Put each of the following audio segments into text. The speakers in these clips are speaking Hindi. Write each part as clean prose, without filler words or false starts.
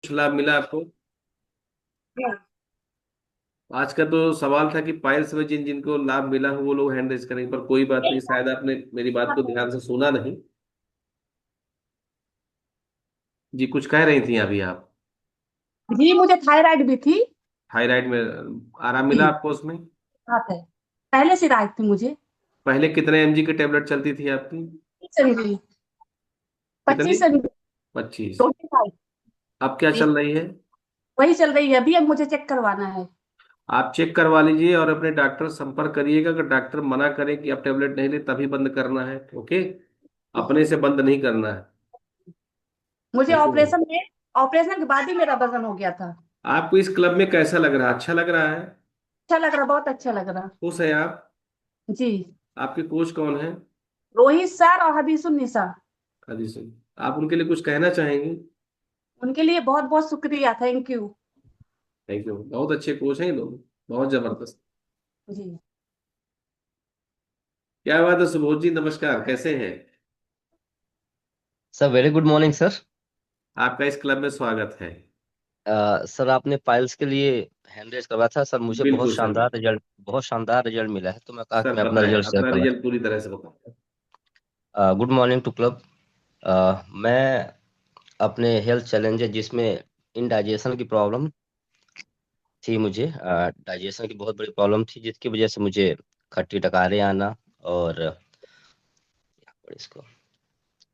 कुछ लाभ मिला आपको? हाँ। आज का तो सवाल था कि पाइल्स में जिन जिनको लाभ मिला हो वो लोग हैंड रेज करेंगे, पर कोई बात नहीं, शायद आपने मेरी बात को ध्यान से सुना नहीं। जी, कुछ कह रही थी अभी आप। जी, मुझे थायराइड भी थी। थायराइड में आराम मिला जी, आपको उसमें? बात है। पहले से राहत थी मुझे। पहले कितने एमजी की टेबलेट चलती थी आपकी? चली गई। कितनी? 25 चली गई। 25। 25। अब क्या जी, चल रही है? वही चल रही है अभी। अब मुझे चेक करवाना है। आप चेक करवा लीजिए और अपने डॉक्टर से संपर्क करिएगा। अगर डॉक्टर मना करें कि आप टेबलेट नहीं ले तभी बंद करना है, ओके? अपने से बंद नहीं करना है। मुझे है कि नहीं? ऑपरेशन के बाद ही मेरा वजन हो गया था। आपको इस क्लब में कैसा लग रहा है? अच्छा लग रहा है? अच्छा लग रहा, बहुत अच्छा लग रहा। खुश है आप? जी। आपके कोच कौन है? रोहित सर और हबीसुन्निसा। अजी सिंह। आप उनके लिए कुछ कहना चाहेंगे? उनके लिए बहुत बहुत शुक्रिया, थैंक यू। थैंक यू, बहुत अच्छे कोच हैं ये लोग। बहुत जबरदस्त। जी। क्या बात है सुबोध जी, नमस्कार, कैसे हैं? Sir very good morning sir. आपका इस क्लब में स्वागत है। सर आपने पाइल्स के लिए हैंड रेज करवाया था सर, मुझे बिल्कुल सर, बिल्कुल। बहुत शानदार रिजल्ट मिला है, तो मैं कहा कि सर मैं अपना बताएं, रिजल्ट शेयर अपना करना रिजल्ट पूरी तरह से बताएं। चाहता। Good morning to club. मैं अपने हेल्थ चैलेंजेस जिसमें इनडाइजेशन की प्रॉब्लम थी, मुझे डाइजेशन की बहुत बड़ी प्रॉब्लम थी, जिसकी वजह से मुझे खट्टी डकारें आना और इसको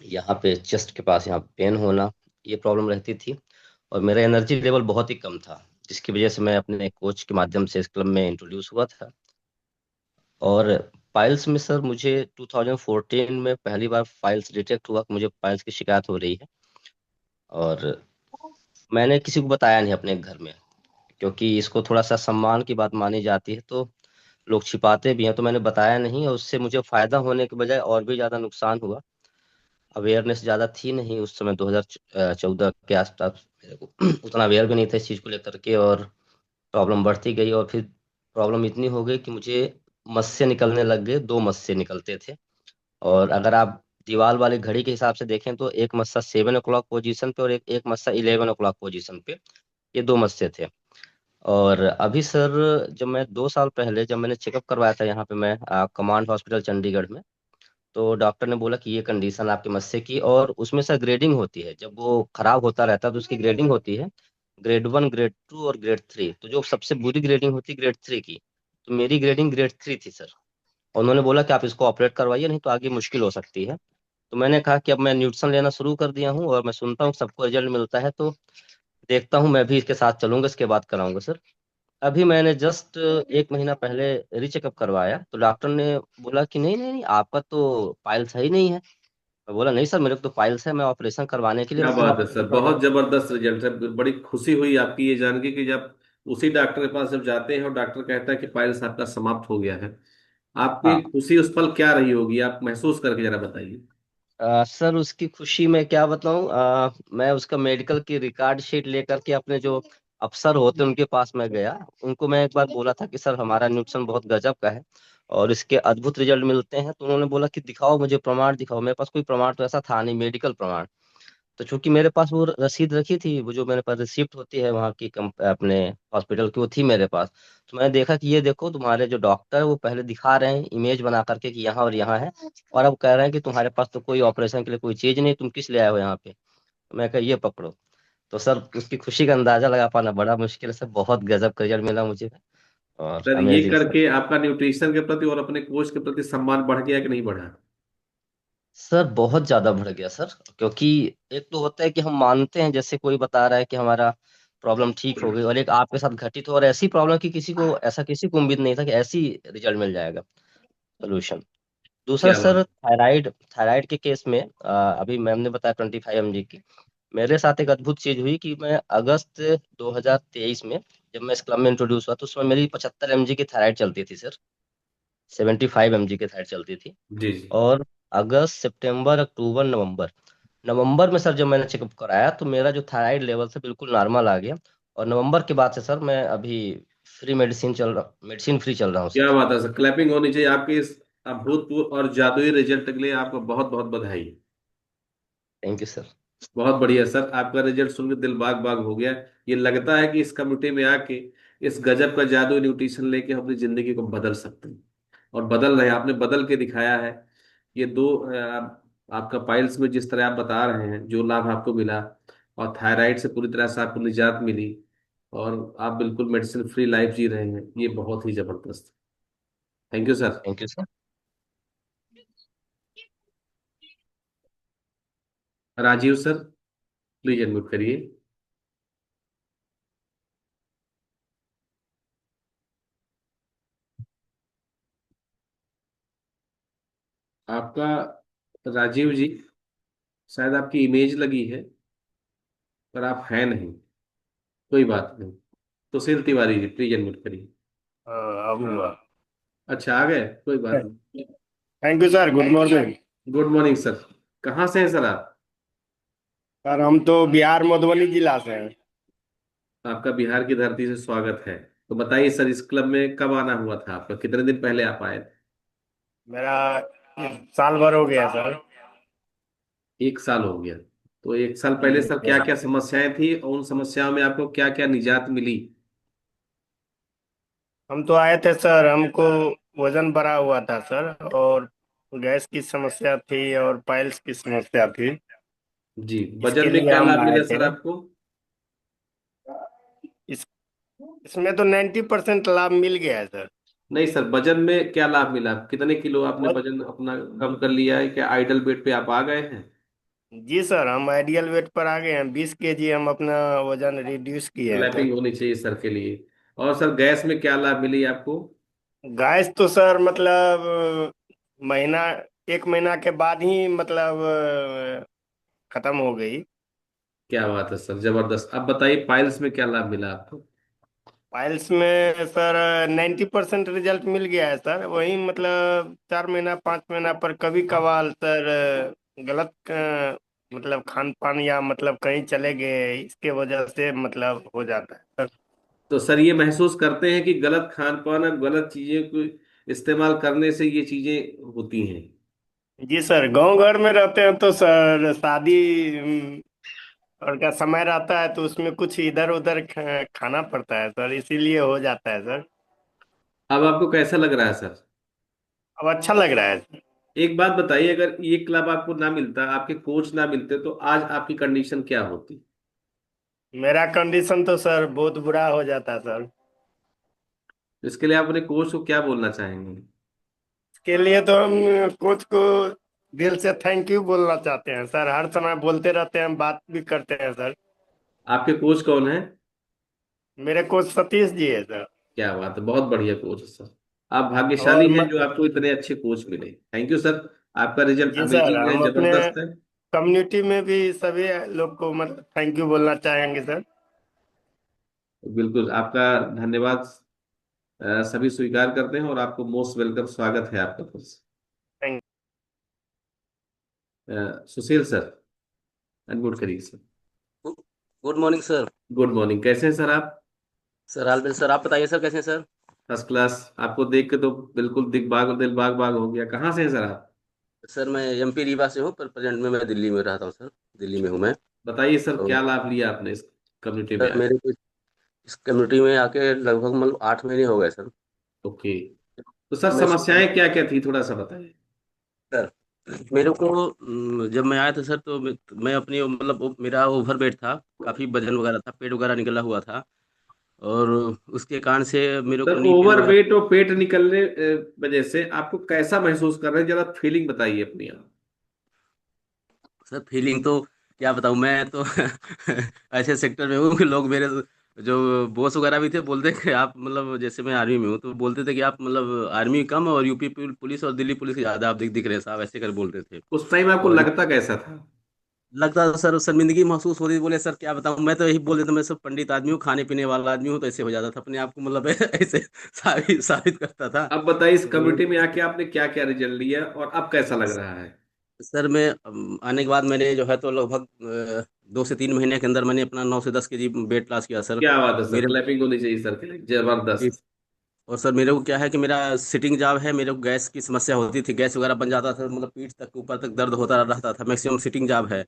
यहाँ पे चेस्ट के पास यहाँ पेन होना, ये प्रॉब्लम रहती थी। और मेरा एनर्जी लेवल बहुत ही कम था, जिसकी वजह से मैं अपने कोच के माध्यम से इस क्लब में इंट्रोड्यूस हुआ था। और पाइल्स में सर मुझे 2014 में पहली बार पाइल्स डिटेक्ट हुआ कि मुझे पाइल्स की शिकायत हो रही है। और मैंने किसी को बताया नहीं अपने घर में, क्योंकि इसको थोड़ा सा सम्मान की बात मानी जाती है, तो लोग छिपाते भी हैं, तो मैंने बताया नहीं, और उससे मुझे फायदा होने के बजाय और भी ज्यादा नुकसान हुआ। अवेयरनेस ज्यादा थी नहीं उस समय, 2014 के आसपास मेरे को उतना अवेयर भी नहीं था इस चीज को लेकर के, और प्रॉब्लम बढ़ती गई, और फिर प्रॉब्लम इतनी हो गई कि मुझे मस्से निकलने लग गए, दो मस्से निकलते थे। और अगर आप दीवार वाली घड़ी के हिसाब से देखें तो एक मस्सा 7 o'clock पोजीशन पे और एक एक मस्सा 11 o'clock पोजीशन पे, ये दो मस्से थे। और अभी सर, जब मैं 2 साल पहले जब मैंने चेकअप करवाया था यहाँ पे, मैं कमांड हॉस्पिटल चंडीगढ़ में, तो डॉक्टर ने बोला कि ये कंडीशन आपके मस्से की, और उसमें सर ग्रेडिंग होती है, जब वो खराब होता रहता है तो उसकी ग्रेडिंग होती है, ग्रेड 1, ग्रेड 2 और ग्रेड 3। तो जो सबसे बुरी ग्रेडिंग होती है ग्रेड 3 की, तो मेरी ग्रेडिंग ग्रेड 3 थी सर। और उन्होंने बोला कि आप इसको ऑपरेट करवाइए, नहीं तो आगे मुश्किल हो सकती है। तो मैंने कहा कि अब मैं न्यूट्रिशन लेना शुरू कर दिया हूँ, और मैं सुनता हूँ सबको रिजल्ट मिलता है, तो देखता हूँ मैं भी इसके साथ चलूंगा, इसके बाद कराऊंगा सर। अभी मैंने जस्ट 1 महीना पहले रीचेकअप करवाया, तो डॉक्टर ने बोला कि नहीं नहीं नहीं, आपका तो पाइल्स सही नहीं है। मैं बोला नहीं सर, मेरे को तो पाइल्स है, मैं ऑपरेशन करवाने के लिए क्या मैं बात है ऑपरेशन सर, करवा। बहुत जबरदस्त रिजल्ट है। बड़ी खुशी हुई आपकी ये जान के कि जब उसी डॉक्टर के पास जब जाते हैं और डॉक्टर कहता है कि पाइल्स आपका समाप्त हो गया है, आपकी हाँ। खुशी उस पल क्या रही होगी? आप महसूस करके जरा बताइए। सर उसकी खुशी मैं क्या बताऊं, मैं उसका मेडिकल की रिकॉर्ड शीट लेकर के अपने जो अफसर होते हैं उनके पास मैं गया। उनको मैं एक बार बोला था कि सर हमारा न्यूट्रिशन बहुत गजब का है और इसके अद्भुत रिजल्ट मिलते हैं, तो उन्होंने बोला कि दिखाओ मुझे प्रमाण दिखाओ। मेरे पास कोई प्रमाण तो ऐसा था नहीं, मेडिकल प्रमाण। तो चूंकि मेरे पास वो रसीद रखी थी, वो जो मेरे पास रिसिप्ट होती है वहाँ की अपने हॉस्पिटल की, वो थी मेरे पास। तो मैंने देखा कि ये देखो, तुम्हारे जो डॉक्टर है वो पहले दिखा रहे हैं इमेज बना करके कि यहाँ और यहाँ है, और अब कह रहे हैं कि तुम्हारे पास तो कोई ऑपरेशन के लिए कोई चीज नहीं, तुम किस लिए आए हो यहाँ पे। तो मैं कहा ये पकड़ो। तो सर उसकी खुशी का अंदाजा लगा पाना बड़ा मुश्किल है सर, बहुत गजब का रिजल्ट मिला मुझे, और सर ये अमेजिंग सर। करके आपका न्यूट्रिशन के प्रति और अपने कोच के प्रति सम्मान बढ़ गया कि नहीं बढ़ा? सर बहुत ज्यादा बढ़ गया सर, क्योंकि एक तो होता है कि हम मानते हैं, जैसे कोई बता रहा है कि हमारा प्रॉब्लम ठीक हो गई, और एक आपके साथ घटित हो, और ऐसी प्रॉब्लम की किसी को उम्मीद नहीं था कि ऐसी रिजल्ट मिल जाएगा, सोल्यूशन। दूसरा क्या सर, बात। थायराइड थायराइड के केस में अभी मैम ने बताया 25 mg की। मेरे साथ एक अद्भुत चीज हुई कि मैं अगस्त 2023 में, जब मैं इस क्लब में इंट्रोड्यूस हुआ, तो उसमें मेरी 75 mg की थायराइड चलती थी सर, 75 mg की थायराइड चलती थी। जी जी। और अगस्त, सितंबर, अक्टूबर, नवंबर, नवंबर में सर जब मैंने चेकअप कराया तो मेरा जो थायराइड लेवल था बिल्कुल नॉर्मल आ गया। और नवंबर के बाद से सर मैं अभी फ्री मेडिसिन फ्री चल रहा हूँ क्या सर। बात है सर, क्लैपिंग होनी चाहिए आपके इस अभूतपूर्व और जादुई रिजल्ट के लिए। आपको बहुत बहुत बधाई। Thank you sir. बहुत बढ़िया सर, आपका रिजल्ट सुन के दिल बाग बाग हो गया। ये लगता है कि इस कम्युनिटी में आके इस गजब का जादू न्यूट्रिशन लेके हम अपनी जिंदगी को बदल सकते हैं, और बदल रहे हैं। आपने बदल के दिखाया है। ये दो आपका पाइल्स में जिस तरह आप बता रहे हैं जो लाभ आपको मिला, और थायराइड से पूरी तरह से आपको निजात मिली, और आप बिल्कुल मेडिसिन फ्री लाइफ जी रहे हैं, ये बहुत ही जबरदस्त। Thank you sir. Thank you sir. Rajiv sir, please unmute करिए। आपका, राजीव जी, शायद आपकी इमेज लगी है, पर आप हैं नहीं। कोई बात नहीं। सुशील तिवारी जी, प्लीज अनम्यूट करिए। अब हुआ। अच्छा, आ गए, कोई बात नहीं। Thank you sir, good morning. Good morning sir. कहाँ से हैं सर आप? सर हम तो बिहार मधुबनी जिला से हैं। आपका बिहार की धरती से स्वागत है। तो बताइए सर, इस क्लब में कब आना हुआ था आपका, कितने दिन पहले आप आए थे? मेरा साल भर हो गया सर। एक साल हो गया। तो एक साल पहले जी सर क्या सर। क्या समस्याएं थी, और उन समस्याओं में आपको क्या क्या निजात मिली? हम तो आए थे सर, हमको वजन बढ़ा हुआ था सर, और गैस की समस्या थी और पाइल्स की समस्या थी। जी, इसके वजन में लिए क्या हम लाभ आए मिला सर थे। आपको? इस इसमें तो 90% लाभ मिल गया है सर। नहीं सर, वजन में क्या लाभ मिला, कितने किलो आपने वज- वजन अपना कम कर लिया है, क्या आइडल वेट पे आप आ गए हैं? जी सर, हम आइडियल वेट पर आ गए हैं। 20 kg हम अपना वजन रिड्यूस किए हैं सर। लैपिंग होनी चाहिए सर के लिए। और सर गैस में क्या लाभ मिली आपको? गैस तो सर मतलब महीना, 1 महीना के बाद ही मतलब खत्म हो गई। क्या बात है सर, जबरदस्त। अब बताइए पाइल्स में क्या लाभ मिला आपको? पाइल्स में सर 90% रिजल्ट मिल गया है सर। वही मतलब 4 महीना 5 महीना पर कभी कभार सर गलत मतलब खान पान या मतलब कहीं चले गए, इसके वजह से मतलब हो जाता है सर। तो सर ये महसूस करते हैं कि गलत खान पान और गलत चीजें को इस्तेमाल करने से ये चीजें होती हैं? जी सर, गांव घर में रहते हैं तो सर शादी और का समय रहता है तो उसमें कुछ इधर उधर खाना पड़ता है सर, इसीलिए हो जाता है सर। अब आपको कैसा लग रहा है सर? अब अच्छा लग रहा है। एक बात बताइए, अगर ये क्लब आपको ना मिलता, आपके कोच ना मिलते, तो आज आपकी कंडीशन क्या होती? मेरा कंडीशन तो सर बहुत बुरा हो जाता सर। इसके लिए आप अपने कोच को क्या बोलना चाहेंगे? इसके लिए तो हम कोच को दिल से थैंक यू बोलना चाहते हैं सर। हर समय बोलते रहते हैं, बात भी करते हैं सर। आपके कोच कौन है? मेरे कोच सतीश जी है सर। क्या बात है, बहुत बढ़िया कोच है सर। आप भाग्यशाली और हैं जो आपको इतने अच्छे कोच मिले। Thank you sir. आपका रिजल्ट जी सर, अमेजिंग है, हम अपने जबरदस्त है। कम्युनिटी में भी सभी लोग को मतलब थैंक यू बोलना चाहेंगे सर। बिल्कुल, आपका धन्यवाद सभी स्वीकार करते हैं, और आपको मोस्ट वेलकम, स्वागत है आपका फिर से। थैंक सुशील सर, अनम्यूट करिए sir. Good morning sir. Good morning, कैसे हैं सर आप? सर हाल सर आप बताइए सर, कैसे हैं सर? First class. आपको देख के तो बिल्कुल दिल बाग बाग हो गया। कहाँ से हैं सर आप? सर मैं एमपी रीवा से हूँ, पर प्रेजेंट में मैं दिल्ली में रहता हूँ सर। दिल्ली में हूँ मैं। बताइए सर, तो क्या लाभ लिया आपने इस कम्युनिटी में सर आके? मेरे को इस कम्युनिटी में आके लगभग मतलब 8 महीने हो गए सर। ओके। तो सर मैं समस्याएं क्या क्या थी, थोड़ा सा बताइए। सर मेरे को जब मैं आया था सर, तो मैं अपनी मतलब मेरा ओवर वेट था। काफ़ी वजन वगैरह था, पेट वगैरह निकला हुआ था। और उसके कारण से मेरे को सर नी पेन ओवर वगैरह। वेट और पेट निकलने वजह से आपको कैसा महसूस कर रहे हैं, जरा फीलिंग बताइए अपनी आप। सर फीलिंग तो क्या बताऊँ मैं तो ऐसे सेक्टर में हूँ कि लोग मेरे जो बॉस वगैरह भी थे बोलते कि आप मतलब, जैसे मैं आर्मी में हूँ तो बोलते थे कि आप मतलब आर्मी कम और यूपी पुलिस और दिल्ली पुलिस ज़्यादा आप दिख रहे हैं साहब, ऐसे कर बोलते थे। उस टाइम आपको और लगता कैसा था? लगता था सर शर्मिंदगी महसूस हो रही थी। बोले सर क्या बताऊँ, मैं तो यही बोल देता, मैं सब पंडित आदमी हूँ, खाने पीने वाला आदमी हूँ, तो ऐसे हो जाता था अपने आप को मतलब ऐसे साबित करता था। अब बताइए, इस तो कम्युनिटी में आके आपने क्या क्या रिजल्ट लिया, और अब कैसा लग रहा है? सर मैं आने के बाद मैंने जो है तो लगभग 2 से 3 महीने के अंदर मैंने अपना 9 से 10 केजी वेट लॉस किया सर। क्या बात है सर, मेरे क्लैपिंग होनी चाहिए सर के लिए, जबरदस्त। और सर मेरे को क्या है कि मेरा सिटिंग जॉब है, मेरे को गैस की समस्या होती थी, गैस वगैरह बन जाता था, मतलब पीठ तक ऊपर तक दर्द होता रहता था, मैक्सिमम सिटिंग जॉब है।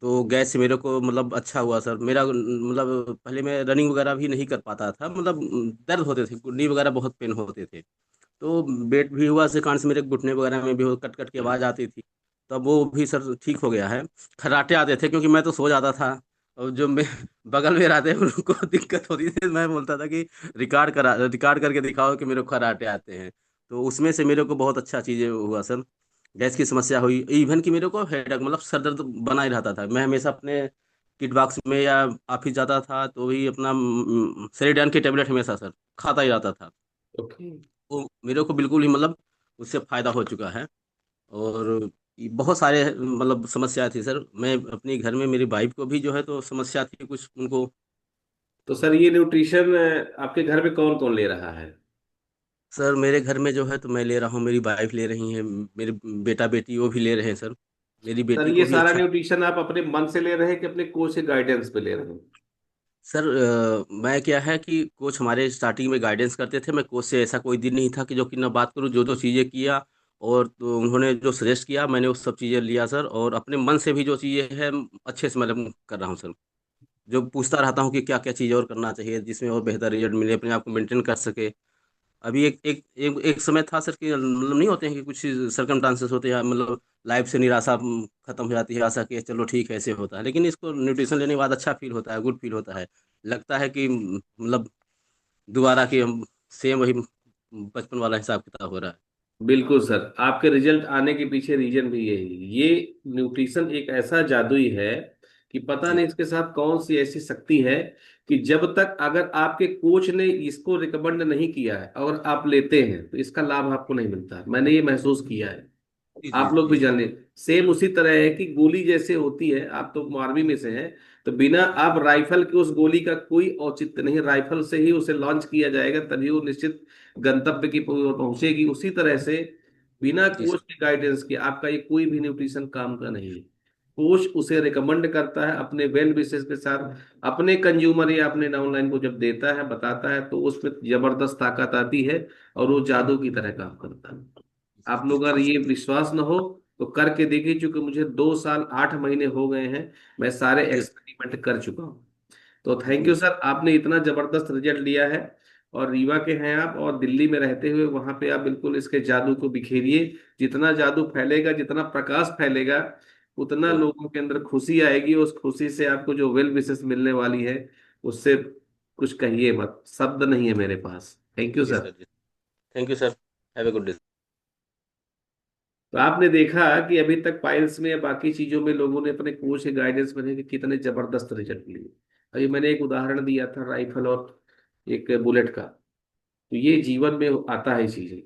तो गैस से मेरे को मतलब अच्छा हुआ सर। मेरा मतलब पहले मैं रनिंग वगैरह भी नहीं कर पाता था, मतलब दर्द होते थे, नी वगैरह बहुत पेन होते थे। तो बेड भी हुआ से कारण से मेरे घुटने वगैरह में भी कट कट की आवाज़ आती थी। तब वो भी सर ठीक हो गया है। खर्राटे आते थे क्योंकि मैं तो सो जाता था, और जो मैं बगल में रहते उनको दिक्कत होती थी। मैं बोलता था कि रिकॉर्ड करके दिखाओ कि मेरे को खर्राटे आते हैं। तो उसमें से मेरे को बहुत अच्छा चीज़ हुआ सर। गैस की समस्या हुई, इवन कि मेरे को हेडेक मतलब सर दर्द बना ही रहता था। मैं हमेशा अपने किट बॉक्स में या ऑफिस जाता था तो भी अपना सेरिडन की टेबलेट हमेशा सर खाता ही रहता था। ओके। वो मेरे को बिल्कुल ही मतलब उससे फायदा हो चुका है। और ये बहुत सारे मतलब समस्या थी सर। मैं अपने घर में मेरी वाइफ को भी जो है तो समस्या थी कुछ उनको। तो सर ये न्यूट्रिशन आपके घर में कौन कौन ले रहा है? सर मेरे घर में जो है तो मैं ले रहा हूँ, मेरी वाइफ ले रही है, मेरे बेटा बेटी वो भी ले रहे हैं सर। मेरी सर बेटी ये को भी सारा अच्छा। न्यूट्रिशन आप अपने मन से ले रहे हैं कि अपने कोच के गाइडेंस पे ले रहे हैं? सर मैं क्या है कि कोच हमारे स्टार्टिंग में गाइडेंस करते थे। मैं कोच से ऐसा कोई दिन नहीं था कि जो कि ना बात करूं, जो जो चीज़ें किया और तो उन्होंने जो सजेस्ट किया मैंने वो सब चीज़ें लिया सर। और अपने मन से भी जो चीज़ें हैं अच्छे से मतलब कर रहा हूँ सर। जो पूछता रहता हूँ कि क्या क्या चीज़ और करना चाहिए जिसमें और बेहतर रिजल्ट मिले, अपने आप को मेंटेन कर सके। अभी एक समय था सर कि मतलब नहीं होते हैं कि कुछ सरकमस्टांसेस होते हैं, मतलब लाइफ से निराशा खत्म हो जाती है, आशा कि चलो ठीक है ऐसे होता है। लेकिन इसको न्यूट्रिशन लेने के बाद अच्छा फील होता है, गुड फील होता है। लगता है कि मतलब दोबारा कि हम सेम वही बचपन वाला हिसाब किताब हो रहा है। बिल्कुल सर, आपके रिजल्ट आने के पीछे रीजन भी यही है। ये न्यूट्रिशन एक ऐसा जादुई है कि पता जी नहीं इसके साथ कौन सी ऐसी शक्ति है कि जब तक अगर आपके कोच ने इसको रिकमेंड नहीं किया है और आप लेते हैं तो इसका लाभ आपको नहीं मिलता है। मैंने ये महसूस किया है। जी जी आप लोग जी भी सर। जान लें। सेम उसी तरह है कि गोली जैसे होती है, आप तो आर्मी में से हैं, तो बिना आप राइफल के उस गोली का कोई औचित्य नहीं। राइफल से ही उसे लॉन्च किया जाएगा तभी वो निश्चित गंतव्य की पहुंचेगी। उसी तरह से बिना जी कोच सर। के गाइडेंस के आपका ये कोई भी न्यूट्रिशन काम का नहीं है। कोच उसे रिकमेंड करता है अपने वेल विशेष के साथ, अपने कंज्यूमर या अपने डाउनलाइन को जब देता है बताता है तो उसमें जबरदस्त ताकत आती है और वो जादू की तरह काम करता है। आप लोग अगर ये विश्वास न हो तो करके देखिए, चूंकि मुझे 2 साल 8 महीने हो गए हैं, मैं सारे जी एक्सपेरिमेंट कर चुका हूँ। तो थैंक यू जी सर, आपने इतना जबरदस्त रिजल्ट लिया है। और रीवा के हैं आप और दिल्ली में रहते हुए वहां पे आप बिल्कुल इसके जादू को बिखेरिए। जितना जादू फैलेगा, जितना प्रकाश फैलेगा, उतना जी लोगों के अंदर खुशी आएगी। उस खुशी से आपको जो वेल विशेस मिलने वाली है, उससे कुछ कहिए मत, शब्द नहीं है मेरे पास। थैंक यू जी सर। सर। जी thank you sir. Have a good day. तो आपने देखा कि अभी तक पाइल्स में या बाकी चीजों में लोगों ने अपने कोच के गाइडेंस में कि कितने जबरदस्त रिजल्ट लिए। अभी मैंने एक उदाहरण दिया था राइफल और एक बुलेट का। तो ये जीवन में आता है चीजें।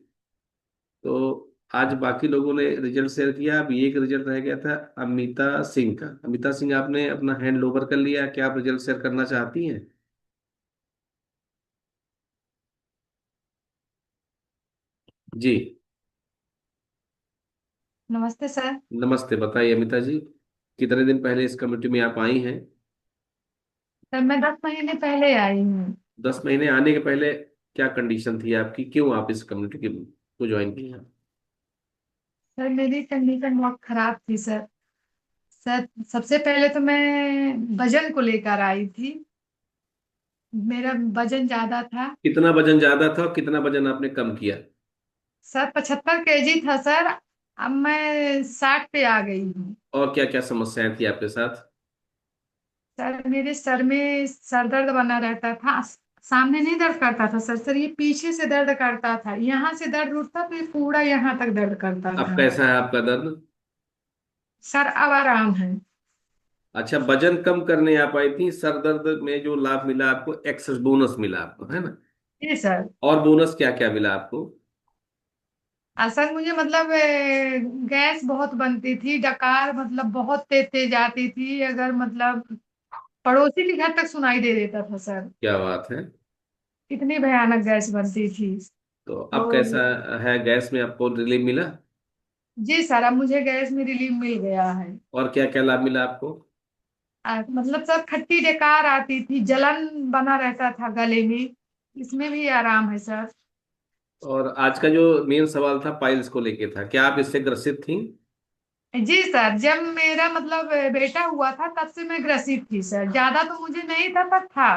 तो आज बाकी लोगों ने रिजल्ट शेयर किया, अभी एक रिजल्ट रह गया था अमिता सिंह का। अमिता सिंह, आपने अपना हैंड ओवर कर लिया, क्या आप रिजल्ट शेयर करना चाहती हैं? जी। नमस्ते सर। नमस्ते, बताइए अमिता जी। कितने दिन पहले इस कम्युनिटी में आप आई हैं? सर मैं 10 महीने पहले आई हूँ। 10 महीने आने के पहले क्या कंडीशन थी आपकी, क्यों आप इस कम्युनिटी के को ज्वाइन किया? सर मेरी कंडीशन बहुत खराब थी सर। सर सबसे पहले तो मैं वजन को लेकर आई थी। मेरा वजन ज्यादा था। कितना वजन ज्यादा था और कितना वजन आपने कम किया? सर 75 kg था सर। अब मैं 60 पे आ गई हूँ। और क्या क्या समस्याएं थी आपके साथ? सर मेरे सर में सर दर्द बना रहता था। सामने नहीं दर्द करता था सर। सर ये पीछे से दर्द करता था, यहाँ से दर्द उठता तो ये पूरा यहाँ तक दर्द करता अब था। कैसा है आपका दर्द? सर अब आराम है। अच्छा, वजन कम करने आप आई थी, सर दर्द में जो लाभ मिला आपको, एक्सेस बोनस मिला आपको, है ना? जी सर। और बोनस क्या क्या मिला आपको? असल मुझे मतलब गैस बहुत बनती थी, डकार मतलब बहुत तेज तेज आती थी। अगर मतलब पड़ोसी के घर तक सुनाई दे देता था सर। क्या बात है। इतनी भयानक गैस बनती थी। तो तो अब कैसा है, गैस में आपको रिलीफ मिला? जी सर, अब मुझे गैस में रिलीफ मिल गया है। और क्या क्या लाभ मिला आपको? मतलब सर खट्टी डकार आती थी, जलन बना रहता था गले में, इसमें भी आराम है सर। और आज का जो मेन सवाल था पाइल्स को लेके था, क्या आप इससे ग्रसित थी? जी सर, जब मेरा मतलब बेटा हुआ था तब से मैं ग्रसित थी सर, ज्यादा तो मुझे नहीं था पर था।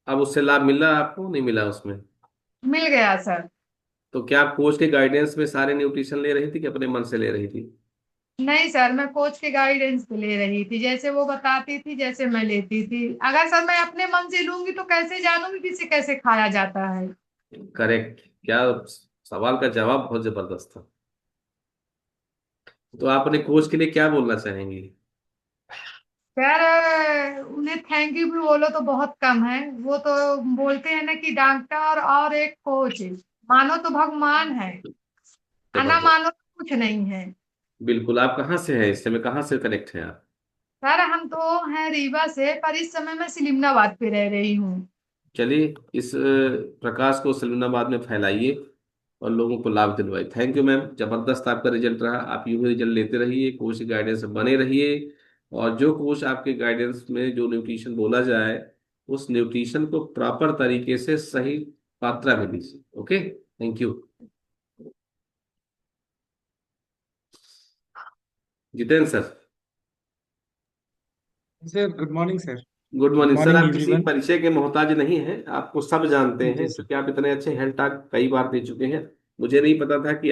अब उससे लाभ मिला आपको, नहीं मिला उसमें? मिल गया सर। तो क्या आप कोच के गाइडेंस में सारे न्यूट्रिशन ले रही थी कि अपने मन से ले रही थी? नहीं सर, मैं कोच के गाइडेंस पे ले रही थी, जैसे वो बताती थी जैसे मैं लेती थी। अगर सर मैं अपने मन से लूंगी तो कैसे जानूंगी कि इसे कैसे खाया जाता है। करेक्ट। क्या सवाल का जवाब बहुत जबरदस्त था। तो आप अपने कोच के लिए क्या बोलना चाहेंगी? सर उन्हें थैंक यू भी बोलो तो बहुत कम है। वो तो बोलते हैं ना कि डॉक्टर और एक कोच मानो तो भगवान है, ना जबरदस्त। मानो तो कुछ नहीं है। बिल्कुल। आप कहाँ से हैं, इस समय कहाँ से कनेक्ट हैं आप? सर हम तो हैं रीवा से, पर इस समय मैं सिलिमनाबाद पे रह रही हूँ। चलिए, इस प्रकाश को सलूनाबाद में फैलाइए और लोगों को लाभ दिलवाइए। थैंक यू मैम, जबरदस्त आपका रिजल्ट रहा। आप यूं ही रिजल्ट लेते रहिए, कोच के गाइडेंस में बने रहिए। और जो कोच आपके गाइडेंस में जो न्यूट्रिशन बोला जाए, उस न्यूट्रिशन को प्रॉपर तरीके से सही मात्रा में दीजिए। Okay, thank you. Jitendra sir. Sir good morning sir. Good good morning sir. Morning आप किसी एवरीवन। परिचय के मोहताज नहीं हैं, आपको सब जानते हैं जी सर। क्योंकि आप इतने अच्छे हेल्थ टॉक कई बार दे चुके हैं। मुझे नहीं पता था कि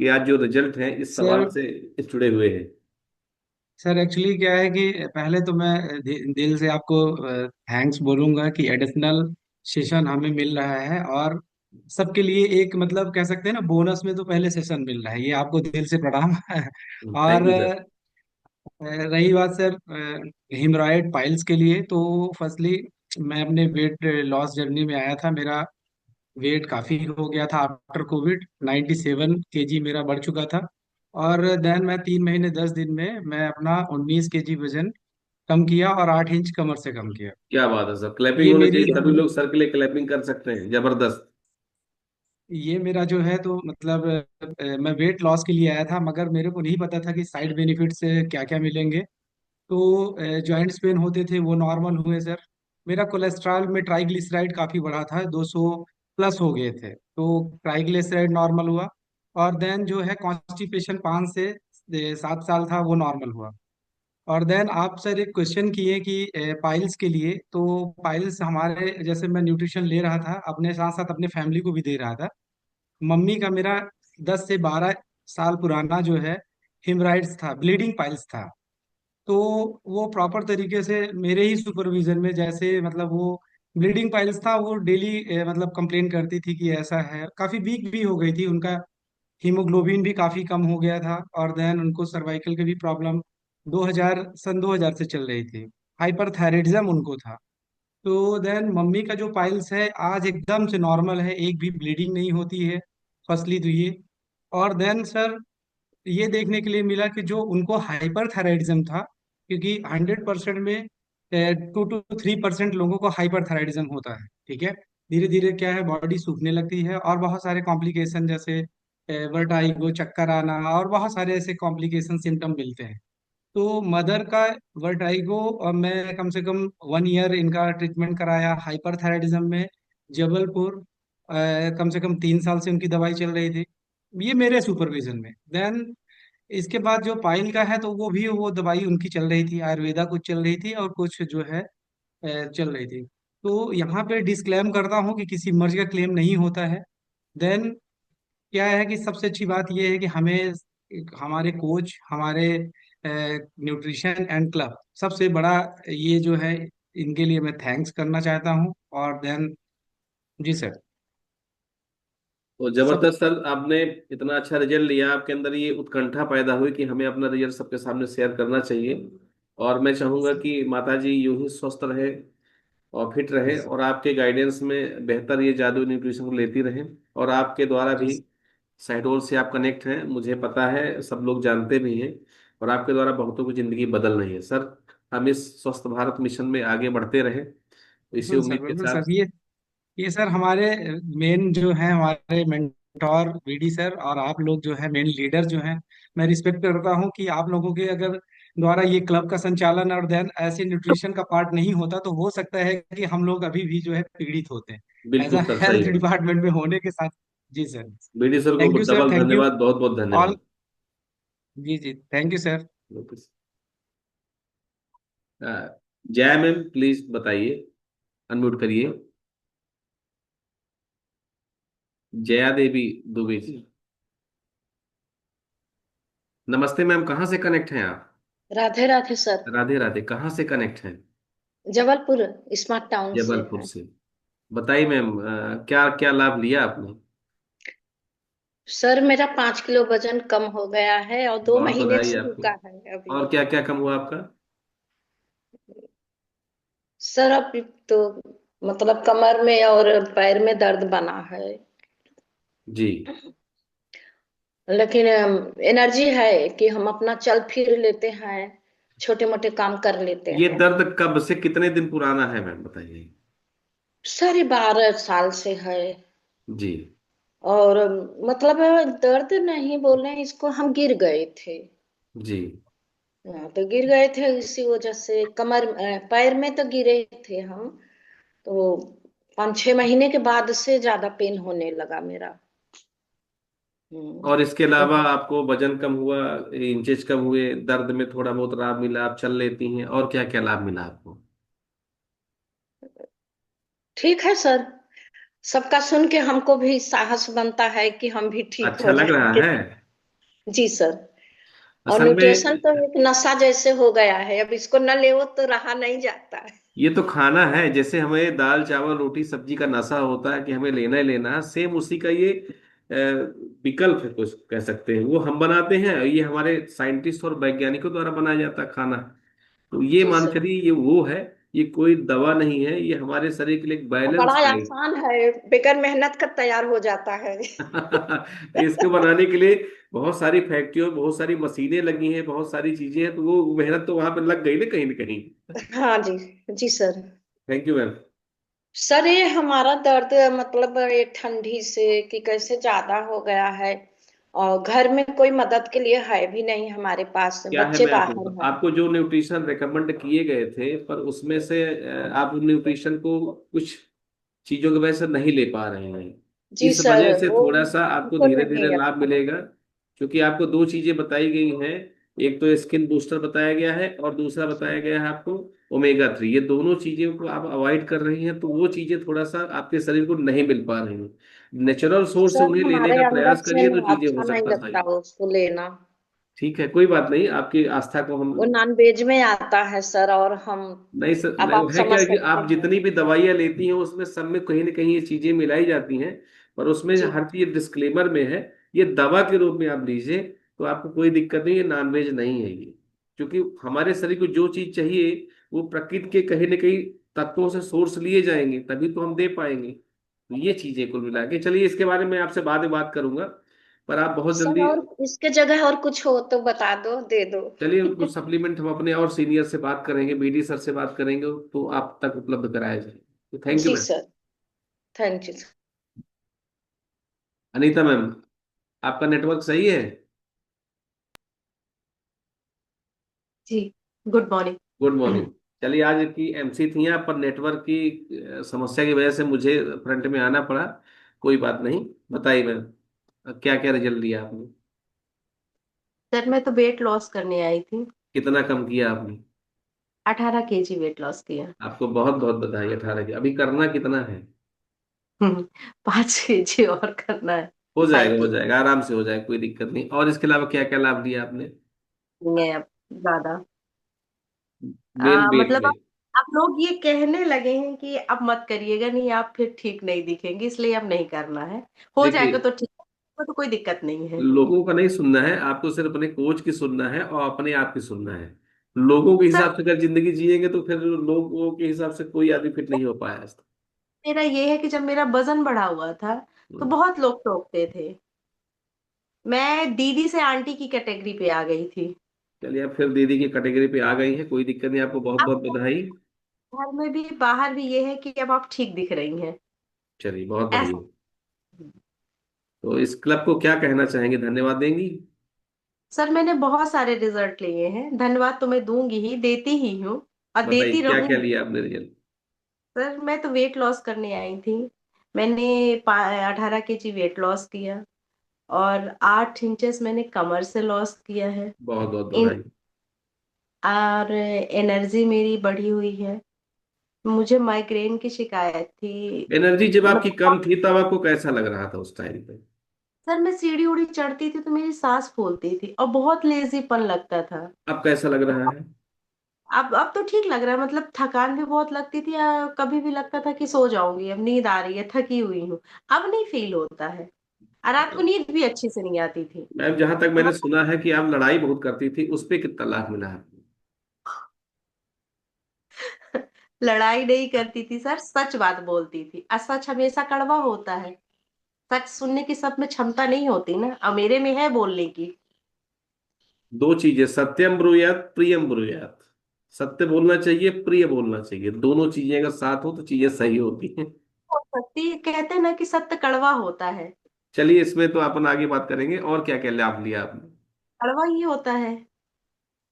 आज जो रिजल्ट है इस सवाल सर से जुड़े हुए हैं। सर एक्चुअली क्या है कि पहले तो मैं दिल से आपको थैंक्स बोलूंगा कि एडिशनल सेशन हमें मिल रहा है, और सबके लिए एक मतलब कह सकते हैं ना बोनस में तो पहले सेशन मिल रहा है, ये आपको दिल से प्रणाम। थैंक और यू सर। रही बात सर हिमराइड पाइल्स के लिए, तो फर्स्टली मैं अपने वेट लॉस जर्नी में आया था। मेरा वेट काफी हो गया था आफ्टर कोविड, 97 केजी मेरा बढ़ चुका था। और देन मैं 3 महीने 10 दिन में मैं अपना 19 केजी वजन कम किया और 8 इंच कमर से कम किया। क्या बात है सर, क्लैपिंग ये होनी मेरी चाहिए, सभी लोग सर के लिए क्लैपिंग कर सकते हैं। जबरदस्त। ये मेरा जो है तो मतलब मैं वेट लॉस के लिए आया था, मगर मेरे को नहीं पता था कि साइड बेनिफिट से क्या क्या मिलेंगे। तो जॉइंट्स पेन होते थे वो नॉर्मल हुए सर। मेरा कोलेस्ट्रॉल में ट्राइग्लिसराइड काफ़ी बढ़ा था, 200 प्लस हो गए थे, तो ट्राइग्लिसराइड नॉर्मल हुआ। और देन जो है कॉन्स्टिपेशन 5 से 7 साल था वो नॉर्मल हुआ। और देन आप सर एक क्वेश्चन किए कि पाइल्स के लिए, तो पाइल्स हमारे जैसे मैं न्यूट्रिशन ले रहा था अपने साथ साथ अपने फैमिली को भी दे रहा था। मम्मी का मेरा 10 से 12 साल पुराना जो है हिमराइड्स था, ब्लीडिंग पाइल्स था। तो वो प्रॉपर तरीके से मेरे ही सुपरविजन में, जैसे मतलब वो ब्लीडिंग पाइल्स था, वो डेली मतलब कंप्लेन करती थी कि ऐसा है, काफी वीक भी हो गई थी, उनका हीमोग्लोबिन भी काफी कम हो गया था। और देन उनको सर्वाइकल की भी प्रॉब्लम 2000 से चल रही थी। हाइपरथायराइडिज्म उनको था। तो देन मम्मी का जो पाइल्स है आज एकदम से नॉर्मल है, एक भी ब्लीडिंग नहीं होती है। फर्स्टली तो ये। और देन सर ये देखने के लिए मिला कि जो उनको हाइपरथायराइडिज्म था, क्योंकि 100% में 2 to 3% लोगों को हाइपरथायराइडिज्म होता है, ठीक है। धीरे धीरे क्या है बॉडी सूखने लगती है और बहुत सारे कॉम्प्लिकेशन जैसे वर्टाइगो, चक्कर आना और बहुत सारे ऐसे कॉम्प्लिकेशन सिम्टम मिलते हैं। तो मदर का वर्टाइगो, और मैं कम से कम 1 ईयर इनका ट्रीटमेंट कराया हाइपरथायराइडिज्म में, जबलपुर। कम से कम 3 साल से उनकी दवाई चल रही थी, ये मेरे सुपरविजन में। देन इसके बाद जो पाइल का है तो वो भी वो दवाई उनकी चल रही थी, आयुर्वेदा कुछ चल रही थी और कुछ जो है चल रही थी। तो यहाँ पे डिस्क्लेम करता हूँ कि किसी मर्ज का क्लेम नहीं होता है। देन क्या है कि सबसे अच्छी बात यह है कि हमें हमारे कोच, हमारे न्यूट्रिशन एंड क्लब, सबसे बड़ा ये जो है, इनके लिए मैं थैंक्स करना चाहता हूँ। और देन जी सर। तो सब जबरदस्त सर, आपने इतना अच्छा रिजल्ट लिया, आपके अंदर ये उत्कंठा पैदा हुई कि हमें अपना रिजल्ट सबके सामने शेयर करना चाहिए। और मैं चाहूंगा कि माता जी यूं ही स्वस्थ रहे और फिट रहे, जी और आपके गाइडेंस में बेहतर ये जादू न्यूट्रिशन को लेती रहे। और आपके द्वारा भी शहडोल से आप कनेक्ट हैं, मुझे पता है, सब लोग जानते भी हैं। और आपके द्वारा बहुतों की जिंदगी बदल रही है सर। हम इस स्वस्थ भारत मिशन में आगे बढ़ते रहें, इसी बिल्कुल सर, उम्मीद के बिल्कुल सर। साथ। ये सर हमारे मेन जो है हमारे मेंटोर वीडी सर, और आप लोग जो है मेन लीडर जो हैं। मैं रिस्पेक्ट करता हूँ कि आप लोगों के अगर द्वारा ये क्लब का संचालन और देन ऐसे न्यूट्रिशन का पार्ट नहीं होता तो हो सकता है कि हम लोग अभी भी जो है पीड़ित होते हैं एज बिल्कुल अ सर, सही हेल्थ बात। डिपार्टमेंट में होने के साथ। जी सर। बीडी सर को thank you sir, double thank you धन्यवाद, बहुत बहुत ऑल। धन्यवाद। जी जी, thank you sir. Okay. Jaya ma'am please बताइए, अनम्यूट करिए। जया देवी दुबे जी। नमस्ते मैम, कहाँ से कनेक्ट हैं आप? राधे राधे सर। राधे राधे, कहाँ से कनेक्ट हैं? जबलपुर स्मार्ट टाउन से जबलपुर है। से। बताइए मैम, क्या क्या लाभ लिया आपने? सर मेरा 5 किलो वजन कम हो गया है और दो बहुत महीने बधाई से आपको। रुका है अभी। और क्या क्या कम हुआ आपका? सर अब तो मतलब कमर में और पैर में दर्द बना है, जी। लेकिन एनर्जी है कि हम अपना चल फिर लेते हैं, छोटे मोटे काम कर लेते ये हैं। दर्द कब से, कितने दिन पुराना है मैम, बताइए। सर ये 12 साल से है। जी। और मतलब दर्द नहीं बोल रहे हैं इसको, हम गिर गए थे। जी। हाँ, तो गिर गए थे इसी वजह से कमर पैर में तो गिरे थे हम। तो 5-6 महीने के बाद से ज्यादा पेन होने लगा मेरा। और इसके अलावा तो आपको वजन कम हुआ, इंचेस कम हुए, दर्द में थोड़ा बहुत लाभ मिला, आप चल लेती हैं, और क्या क्या लाभ मिला आपको? ठीक है सर, सबका सुन के हमको भी साहस बनता है कि हम भी ठीक अच्छा हो लग रहा जाएंगे। है। जी सर। और असल न्यूट्रिशन में तो एक नशा जैसे हो गया है, अब इसको न ले तो रहा नहीं जाता है। ये तो खाना है, जैसे हमें दाल चावल रोटी सब्जी का नशा होता है कि हमें लेना ही लेना है, सेम उसी का ये विकल्प है, कुछ कह सकते हैं। वो हम बनाते हैं, ये हमारे साइंटिस्ट और वैज्ञानिकों द्वारा बनाया जाता है खाना। तो ये जी मान सर। चलिए, ये वो है। ये कोई दवा नहीं है, ये हमारे शरीर के लिए एक और बड़ा बैलेंस डाइट। आसान है, बगैर मेहनत का तैयार हो जाता है। इसको बनाने के लिए बहुत सारी फैक्ट्रियों, बहुत सारी मशीनें लगी हैं, बहुत सारी चीजें हैं, तो वो मेहनत तो वहां पर लग गई ना कहीं। हाँ जी। जी sir. Thank you ma'am. Sir ये हमारा दर्द मतलब ये ठंडी से कि कैसे ज्यादा हो गया है, और घर में कोई मदद के लिए है भी नहीं हमारे पास, क्या है, बच्चे मैं आपको बाहर हैं। आपको जो न्यूट्रिशन रेकमेंड किए गए थे, पर उसमें से आप न्यूट्रिशन को कुछ चीजों की वजह से नहीं ले पा रहे हैं। जी इस सर वजह से वो थोड़ा सा आपको हमको धीरे धीरे नहीं लाभ आता। मिलेगा। क्योंकि आपको दो चीजें बताई गई हैं, एक तो स्किन बूस्टर बताया गया है, और दूसरा बताया गया है आपको ओमेगा 3। ये दोनों चीजों को आप अवॉइड कर रही हैं, तो वो चीजें थोड़ा सा आपके शरीर को नहीं मिल पा रही हैं। नेचुरल सोर्स से सर उन्हें लेने हमारे का अंदर प्रयास से करिए, तो चीजें हो अच्छा नहीं सकता लगता सही। उसको लेना। ठीक है, कोई बात नहीं, आपकी आस्था को हम। वो नॉन वेज में आता है सर, और हम नहीं सर, अब नहीं, आप है समझ क्या कि सकते आप हैं। जितनी भी दवाइयाँ लेती हैं उसमें सब में कहीं ना कहीं ये चीजें मिलाई जाती हैं। पर उसमें जी हर चीज डिस्क्लेमर में है। ये दवा के रूप में आप लीजिए, तो आपको कोई दिक्कत नहीं है, नॉनवेज नहीं है ये। क्योंकि हमारे शरीर को जो चीज चाहिए, वो प्रकृति के कहीं ना कहीं तत्वों से सोर्स लिए जाएंगे, तभी तो हम दे पाएंगे। तो ये चीजें कुल मिला के चलिए, इसके बारे में आपसे बाद में बात करूंगा। पर आप बहुत सर, जल्दी। और इसके जगह और कुछ हो तो बता दो, दे दो। चलिए, कुछ सप्लीमेंट हम अपने और सीनियर से बात करेंगे, बीडी सर से बात करेंगे, तो आप तक उपलब्ध कराया जाए। तो थैंक यू जी ma'am. Sir. Thank you. Anita ma'am, आपका नेटवर्क सही है? जी, गुड मॉर्निंग। Good morning. चलिए, आज की एमसी थी यहाँ पर, नेटवर्क की समस्या की वजह से मुझे फ्रंट में आना पड़ा। कोई बात नहीं। बताइए मैम, क्या क्या रिजल्ट लिया आपने? सर मैं तो वेट लॉस करने आई थी। कितना कम किया आपने? 18 kg वेट लॉस किया। आपको बहुत बहुत बधाई। 18 की अभी करना कितना है? 5 kg और करना है। हो फाइव जाएगा, हो के जाएगा, आराम से हो जाएगा, कोई दिक्कत नहीं। और इसके अलावा क्या क्या लाभ लिया आपने? नहीं है अब ज्यादा। मेन वेट मतलब में। अब लोग ये कहने लगे हैं कि अब मत करिएगा, नहीं आप फिर ठीक नहीं दिखेंगे, इसलिए अब नहीं करना है। हो जाएगा देखिए, तो ठीक है, तो कोई दिक्कत नहीं है। लोगों का नहीं सुनना है, आपको सिर्फ अपने कोच की सुनना है और अपने आप की सुनना है। लोगों के सर हिसाब से अगर जिंदगी जिएंगे, तो फिर लोगों के हिसाब से कोई आदमी फिट नहीं हो पाया आज तक। मेरा ये है कि जब मेरा वजन बढ़ा हुआ था तो हम्म। बहुत लोग टोकते थे। मैं दीदी से आंटी की कैटेगरी पे आ गई थी। चलिए, आप फिर दीदी की कैटेगरी पे आ गई हैं, कोई दिक्कत नहीं, आपको बहुत अब बहुत बधाई। घर में भी बाहर भी ये है कि अब आप ठीक दिख रही हैं। चलिए, बहुत ऐसा। बढ़िया। तो इस क्लब को क्या कहना चाहेंगे, धन्यवाद देंगी? सर मैंने बहुत सारे रिजल्ट लिए हैं, धन्यवाद तो मैं दूंगी ही, देती ही हूँ और बताइए, देती क्या क्या रहूंगी। लिया आपने रिजल्ट? सर मैं तो वेट लॉस करने आई थी। मैंने 18 kg वेट लॉस किया। और 8 इंचेस मैंने कमर से लॉस किया है। बहुत बहुत इन बधाई। और एनर्जी मेरी बढ़ी हुई है। मुझे माइग्रेन की शिकायत थी। एनर्जी जब आपकी मतलब कम थी तब आपको कैसा लग रहा था उस टाइम पे? सर मैं सीढ़ी उड़ी चढ़ती थी तो मेरी सांस फूलती थी और बहुत लेजीपन लगता था। अब कैसा लग रहा है? अब तो ठीक लग रहा है, मतलब थकान भी बहुत लगती थी या कभी भी लगता था कि सो जाऊंगी, अब नींद आ रही है, थकी हुई हूँ। अब नहीं फील होता है। और रात को नींद भी अच्छी से नहीं आती थी। मैम, जहां तक मैंने बहुत सुना है कि आप लड़ाई बहुत करती थी, उस पे कितना लाभ मिला है आपको? लड़ाई नहीं करती थी सर, सच बात बोलती थी। असच हमेशा कड़वा होता है। सच सुनने की सब में क्षमता नहीं होती ना, और मेरे में है बोलने की। दो चीजें, सत्यम ब्रूयात प्रियम ब्रूयात। सत्य बोलना चाहिए, प्रिय बोलना चाहिए, दोनों चीजें अगर साथ हो तो चीजें सही होती हैं। हो सकती है, कहते हैं ना कि सत्य कड़वा होता है। चलिए, इसमें तो अपन आगे बात करेंगे, और क्या क्या लाभ लिया आपने? कड़वा ही होता है।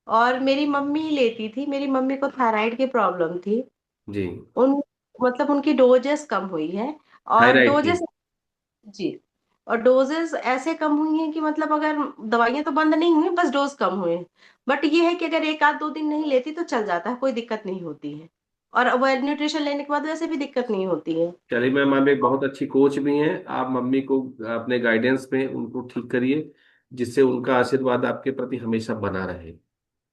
और मेरी मम्मी लेती थी, मेरी मम्मी को थायराइड की प्रॉब्लम थी। जी। उन मतलब उनकी डोजेस कम हुई है। और थायराइड की? डोजेस, जी, और डोजेस ऐसे कम हुई हैं कि मतलब अगर दवाइयां तो बंद नहीं हुई, बस डोज कम हुए हैं। बट ये है कि अगर एक आध 2 दिन नहीं लेती तो चल जाता है, कोई दिक्कत नहीं होती है। और वो न्यूट्रिशन लेने के बाद वैसे भी दिक्कत नहीं होती है। चलिए मैम, आप एक बहुत अच्छी कोच भी हैं। आप मम्मी को अपने गाइडेंस में उनको ठीक करिए, जिससे उनका आशीर्वाद आपके प्रति हमेशा बना रहे।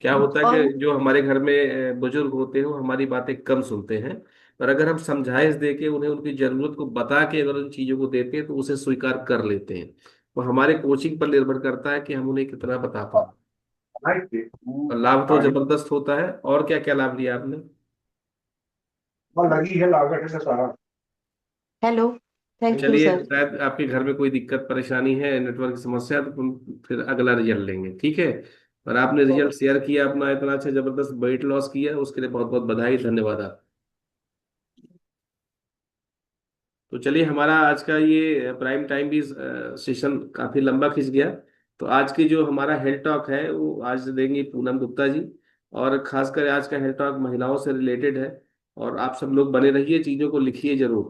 क्या होता है और कि जो हमारे घर में बुजुर्ग होते हैं वो हमारी बातें कम सुनते हैं, पर अगर हम समझाइश दे के उन्हें उनकी जरूरत को बता के अगर उन चीजों को देते हैं तो उसे स्वीकार कर लेते हैं। वो हमारे कोचिंग पर निर्भर करता है कि हम उन्हें कितना बता पाए। और लाभ तो जबरदस्त होता है। और क्या क्या लाभ लिया आपने? लगी है लागत है सारा। हेलो, थैंक यू चलिए, सर। शायद आपके घर में कोई दिक्कत परेशानी है, नेटवर्क की समस्या, तो हम फिर अगला रिजल्ट लेंगे, ठीक है? पर आपने रिजल्ट शेयर किया अपना, इतना अच्छा जबरदस्त वेट लॉस किया, उसके लिए बहुत बहुत बधाई, धन्यवाद आप। तो चलिए, हमारा आज का ये प्राइम टाइम भी सेशन काफी लंबा खिंच गया। तो आज की जो हमारा हेल्थ टॉक है वो आज देंगे पूनम गुप्ता जी। और खासकर आज का हेल्थ टॉक महिलाओं से रिलेटेड है। और आप सब लोग बने रहिए, चीजों को लिखिए जरूर,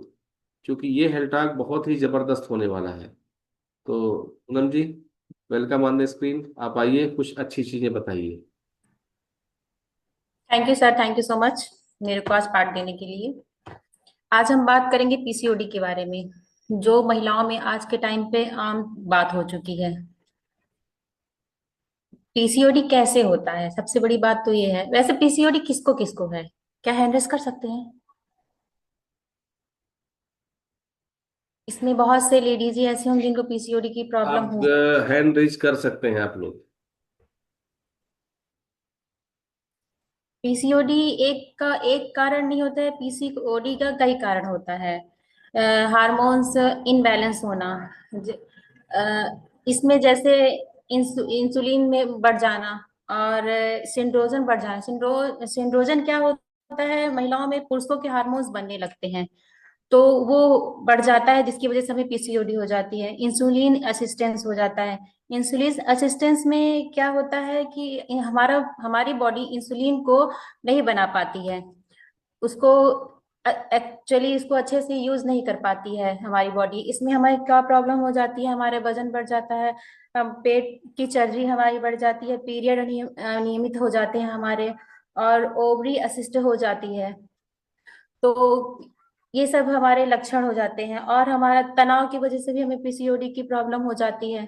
क्योंकि ये हेल्थ टॉक बहुत ही जबरदस्त होने वाला है। तो पूनम जी, वेलकम ऑन द स्क्रीन। आप आइए, कुछ अच्छी चीजें बताइए। Thank you sir, thank you so much मेरे को आज पार्ट देने के लिए। आज हम बात करेंगे पीसीओडी के बारे में, जो महिलाओं में आज के टाइम पे आम बात हो चुकी है। पीसीओडी कैसे होता है, सबसे बड़ी बात तो ये है। वैसे पीसीओडी किसको किसको है, क्या हैंड रेस कर सकते हैं? इसमें बहुत से लेडीज ही ऐसी होंगी जिनको पीसीओडी की प्रॉब्लम आप हो। हैंड रेज कर सकते हैं आप लोग। पीसीओडी एक कारण नहीं होता है, पीसीओडी का कई कारण होता है। हार्मोन्स इनबैलेंस होना, इसमें जैसे इंसुलिन में बढ़ जाना, और सिंड्रोजन बढ़ जाना। सिंड्रोजन क्या होता है, महिलाओं में पुरुषों के हार्मोन्स बनने लगते हैं, तो वो बढ़ जाता है, जिसकी वजह से हमें पीसीओडी हो जाती है। इंसुलिन असिस्टेंस हो जाता है। इंसुलिन असिस्टेंस में क्या होता है कि हमारी बॉडी इंसुलिन को नहीं बना पाती है, उसको एक्चुअली इसको अच्छे से यूज नहीं कर पाती है हमारी बॉडी। इसमें हमें क्या प्रॉब्लम हो जाती है, हमारे वजन बढ़ जाता है, हम पेट की चर्बी हमारी बढ़ जाती है, पीरियड अनियमित हो जाते हैं हमारे, और ओवरी असिस्ट हो जाती है। तो ये सब हमारे लक्षण हो जाते हैं, और हमारा तनाव की वजह से भी हमें पीसीओडी की प्रॉब्लम हो जाती है।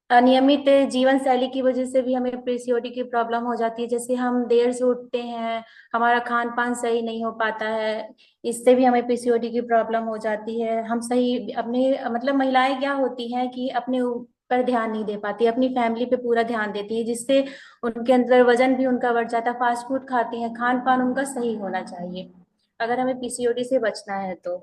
अनियमित जीवन शैली की वजह से भी हमें पीसीओडी की प्रॉब्लम हो जाती है, जैसे हम देर से उठते हैं, हमारा खान पान सही नहीं हो पाता है, इससे भी हमें पीसीओडी की प्रॉब्लम हो जाती है। हम सही अपने मतलब महिलाएं क्या होती हैं कि अपने ऊपर ध्यान नहीं दे पाती, अपनी फैमिली पे पूरा ध्यान देती है, जिससे उनके अंदर वजन भी उनका बढ़ जाता है। फास्ट फूड खाती हैं, खान पान उनका सही होना चाहिए अगर हमें पीसीओडी से बचना है तो।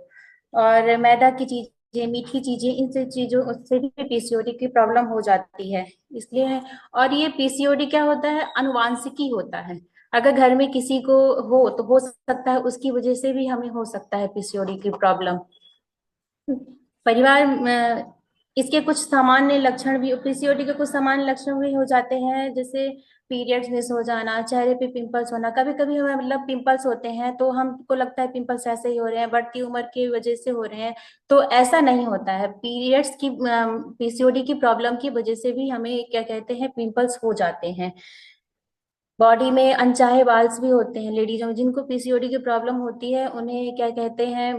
और मैदा की चीजें, मीठी चीजें, इन सब चीजों से भी पीसीओडी की प्रॉब्लम हो जाती है, इसलिए। और ये पीसीओडी क्या होता है, अनुवांशिकी होता है। अगर घर में किसी को हो तो हो सकता है उसकी वजह से भी हमें हो सकता है पीसीओडी की प्रॉब्लम। परिवार में इसके कुछ सामान्य लक्षण भी, पीसीओडी के कुछ सामान्य लक्षण भी हो जाते हैं, जैसे पीरियड्स मिस हो जाना, चेहरे पे पिंपल्स होना। कभी कभी हमें मतलब पिंपल्स होते हैं तो हमको लगता है पिंपल्स ऐसे ही हो रहे हैं, बढ़ती उम्र की वजह से हो रहे हैं। तो ऐसा नहीं होता है। पीरियड्स की, पीसीओडी की प्रॉब्लम की वजह से भी हमें क्या कहते हैं पिंपल्स हो जाते हैं। बॉडी में अनचाहे बाल्स भी होते हैं। लेडीजों में जिनको पीसीओडी की प्रॉब्लम होती है उन्हें क्या कहते हैं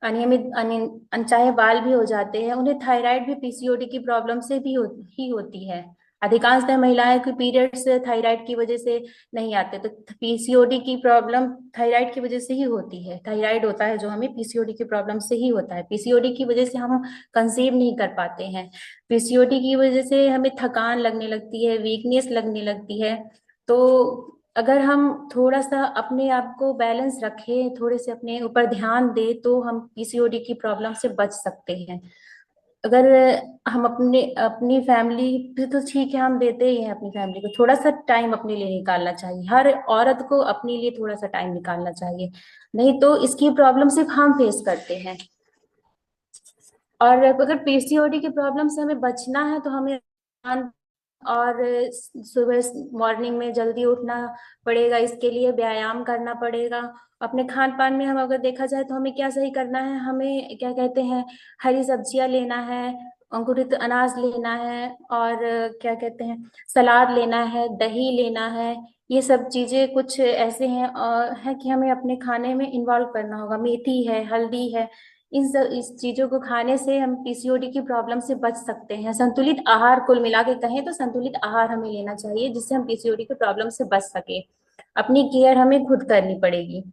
अनचाहे बाल भी हो जाते हैं। उन्हें थायराइड भी पीसीओडी की प्रॉब्लम से भी ही होती है। अधिकांशतः महिलाएं की पीरियड्स थायराइड की वजह से नहीं आते, तो पीसीओडी की प्रॉब्लम थायराइड की वजह से ही होती है। थायराइड होता है जो हमें पीसीओडी की प्रॉब्लम से ही होता है। पीसीओडी की वजह से हम कंसीव नहीं कर पाते हैं। पीसीओडी की वजह से हमें थकान लगने लगती है, वीकनेस लगने लगती है। तो अगर हम थोड़ा सा अपने आप को बैलेंस रखें, थोड़े से अपने ऊपर ध्यान दें, तो हम पीसीओडी की प्रॉब्लम से बच सकते हैं। अगर हम अपनी फैमिली पे, तो ठीक है हम देते ही हैं अपनी फैमिली को, थोड़ा सा टाइम अपने लिए निकालना चाहिए। हर औरत को अपने लिए थोड़ा सा टाइम निकालना चाहिए, नहीं तो इसकी प्रॉब्लम सिर्फ हम फेस करते हैं। और अगर पीसीओडी की प्रॉब्लम से हमें बचना है तो हमें और सुबह मॉर्निंग में जल्दी उठना पड़ेगा। इसके लिए व्यायाम करना पड़ेगा। अपने खान पान में हम अगर देखा जाए तो हमें क्या सही करना है, हमें क्या कहते हैं हरी सब्जियां लेना है, अंकुरित अनाज लेना है, और क्या कहते हैं सलाद लेना है, दही लेना है। ये सब चीजें कुछ ऐसे हैं है कि हमें अपने खाने में इन्वॉल्व करना होगा। मेथी है, हल्दी है, इस चीजों को खाने से हम पीसीओडी की प्रॉब्लम से बच सकते हैं। संतुलित आहार, कुल मिला के कहें तो संतुलित आहार हमें लेना चाहिए, जिससे हम पीसीओडी की प्रॉब्लम से बच सके। अपनी केयर हमें खुद करनी पड़ेगी।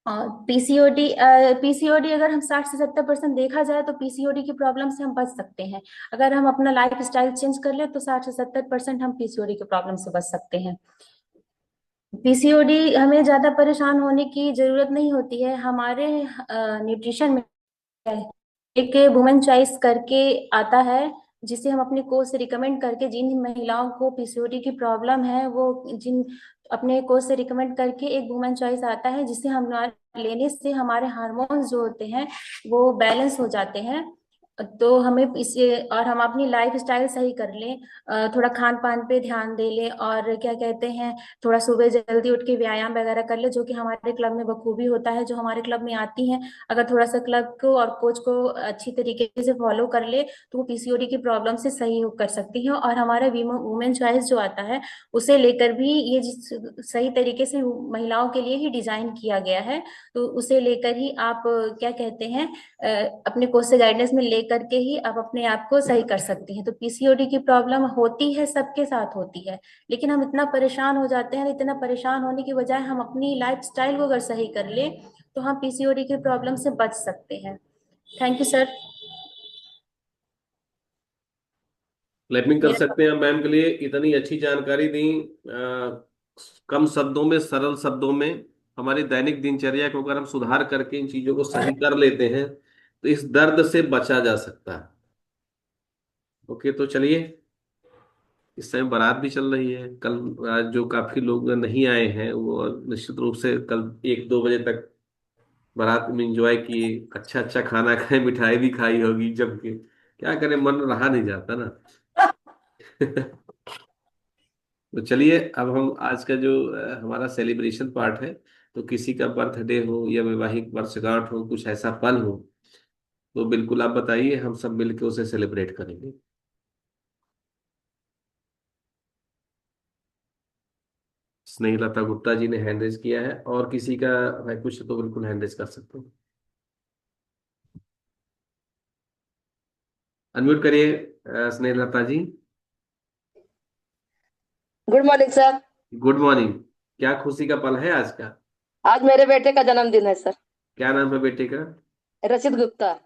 और पीसीओडी अगर हम 60 से 70% देखा जाए तो पीसीओडी की प्रॉब्लम से हम बच सकते हैं। अगर हम अपना लाइफ स्टाइल चेंज कर ले तो 60 से 70% हम पीसीओडी की प्रॉब्लम से बच सकते हैं। पीसीओडी हमें ज्यादा परेशान होने की जरूरत नहीं होती है। हमारे न्यूट्रिशन में एक वुमेन चॉइस करके आता है, जिसे हम अपने कोच से रिकमेंड करके, जिन महिलाओं को पीसीओडी की प्रॉब्लम है वो जिन अपने कोच से रिकमेंड करके एक वुमेन चॉइस आता है, जिसे हम लेने से हमारे हार्मोन्स जो होते हैं वो बैलेंस हो जाते हैं। तो हमें इसे, और हम अपनी लाइफ स्टाइल सही कर लें, थोड़ा खान पान पे ध्यान दे लें, और क्या कहते हैं थोड़ा सुबह जल्दी उठ के व्यायाम वगैरह कर ले, जो कि हमारे क्लब में बखूबी होता है, जो हमारे क्लब में आती हैं। अगर थोड़ा सा क्लब को और कोच को अच्छी तरीके से फॉलो कर ले तो वो पीसीओडी की प्रॉब्लम से सही कर सकती हैं। और हमारा वुमेन चॉइस जो आता है उसे लेकर भी ये सही तरीके से महिलाओं के लिए ही डिजाइन किया गया है। तो उसे लेकर ही आप क्या कहते हैं अपने कोच से गाइडेंस में लेकर के ही आप अपने आप को सही कर सकती हैं। तो पीसीओडी की प्रॉब्लम होती है, सबके साथ होती है, लेकिन हम इतना परेशान हो जाते हैं। इतना परेशान होने की बजाय हम अपनी लाइफ स्टाइल को अगर सही कर ले तो हम पीसीओडी की प्रॉब्लम से बच सकते हैं। Thank you sir. क्लैपिंग कर मेरा सकते हैं मैम के लिए, इतनी अच्छी जानकारी दी। कम शब्दों में, सरल शब्दों में, हमारी दैनिक दिनचर्या को अगर हम सुधार करके इन चीजों को सही कर लेते हैं तो इस दर्द से बचा जा सकता है। ओके, तो चलिए, इस समय बारात भी चल रही है। कल आज जो काफी लोग नहीं आए हैं वो निश्चित रूप से कल 1-2 बजे तक बारात में एंजॉय किए, अच्छा अच्छा खाना खाए, मिठाई भी खाई होगी जम के। क्या करें, मन रहा नहीं जाता ना। तो चलिए, अब हम आज का जो हमारा सेलिब्रेशन पार्ट है, तो किसी का बर्थडे हो या वैवाहिक वर्षगांठ हो, कुछ ऐसा पल हो, तो बिल्कुल आप बताइए, हम सब मिलकर उसे सेलिब्रेट करेंगे। स्नेहलता गुप्ता जी ने हैंड रेज किया है, और किसी का है कुछ तो बिल्कुल हैंड रेज कर सकते हो। अनम्यूट करिए Snehlata ji. Good morning sir. Good morning. क्या खुशी का पल है आज का? आज मेरे बेटे का जन्मदिन है सर। क्या नाम है बेटे का? रचित गुप्ता।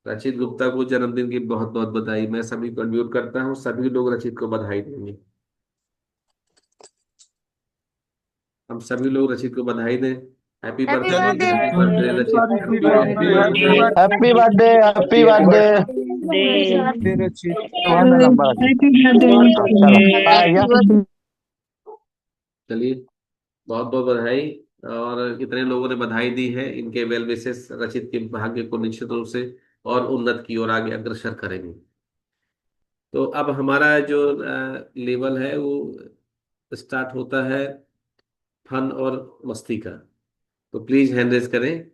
रचित गुप्ता को जन्मदिन की बहुत बहुत बधाई। मैं सभी को अनम्यूट करता हूँ, सभी लोग रचित को बधाई देंगे। हम सभी लोग रचित को बधाई दें। Happy happy birthday, birthday. Happy birthday Rachit. Happy birthday, happy birthday. चलिए, बहुत बहुत बधाई। और कितने लोगों ने बधाई दी है, इनके वेल विशेस रचित के भाग्य को निश्चित रूप से और उन्नत की ओर आगे अग्रसर करेंगे। तो अब हमारा जो लेवल है वो स्टार्ट होता है फन और मस्ती का। तो प्लीज हैंड रेज करें,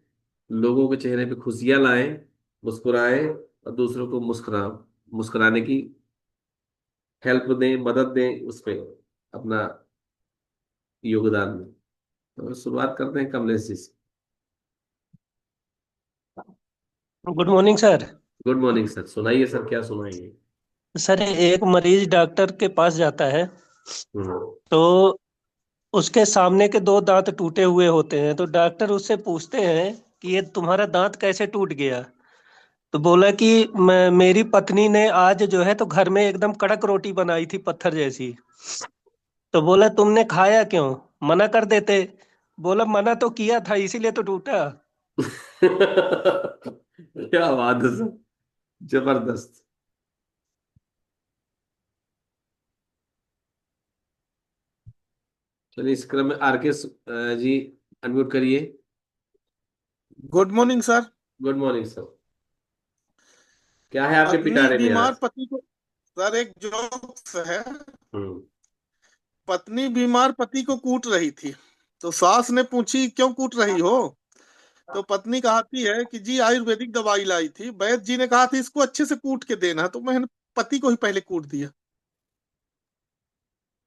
लोगों के चेहरे पे खुशियां लाएं, मुस्कुराएं और दूसरों को मुस्कुराने की हेल्प दें, मदद दें उस पे अपना योगदान दें। तो शुरुआत करते हैं कमलेश जी से। Good morning sir. Good morning sir, सुनाइए सर, क्या सुनाएंगे? सर एक मरीज डॉक्टर के पास जाता है हम्म। तो उसके सामने के दो दांत टूटे हुए होते हैं, तो डॉक्टर उससे पूछते हैं कि ये तुम्हारा दांत कैसे टूट गया। तो बोला कि मेरी पत्नी ने आज जो है तो घर में एकदम कड़क रोटी बनाई थी, पत्थर जैसी। तो बोला तुमने खाया क्यों, मना कर देते। बोला मना तो किया था इसीलिए तो टूटा। क्या बात है सर, जबरदस्त। चलिए इस क्रम में आरके जी अनम्यूट करिए। Good morning sir. Good morning sir, क्या है आपके पत्नी पिटारे में बीमार आज? पति को, सर एक जोक्स है। हम्म। पत्नी बीमार पति को कूट रही थी, तो सास ने पूछी क्यों कूट रही हो। तो पत्नी कहती है कि जी आयुर्वेदिक दवाई लाई थी, वैद्य जी ने कहा था इसको अच्छे से कूट के देना, तो मैंने पति को ही पहले कूट दिया।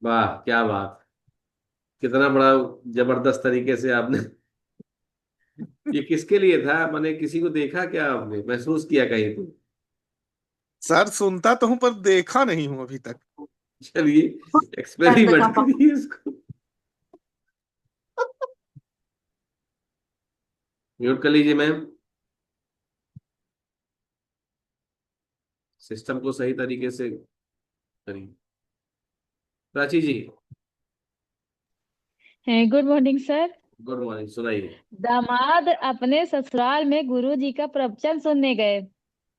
वाह क्या बात, कितना बड़ा जबरदस्त तरीके से आपने ये किसके लिए था, मैंने किसी को देखा क्या, आपने महसूस किया कहीं तो? सर सुनता तो हूं पर देखा नहीं हूं अभी तक। चलिए पैर पे एक्सपेरिमेंट कांपा। करिए इसको। म्यूट कर लीजिए मैम, सिस्टम को सही तरीके से करिए। Prachi ji. Good morning sir. Good morning, सुनाइए। दामाद अपने ससुराल में गुरुजी का प्रवचन सुनने गए।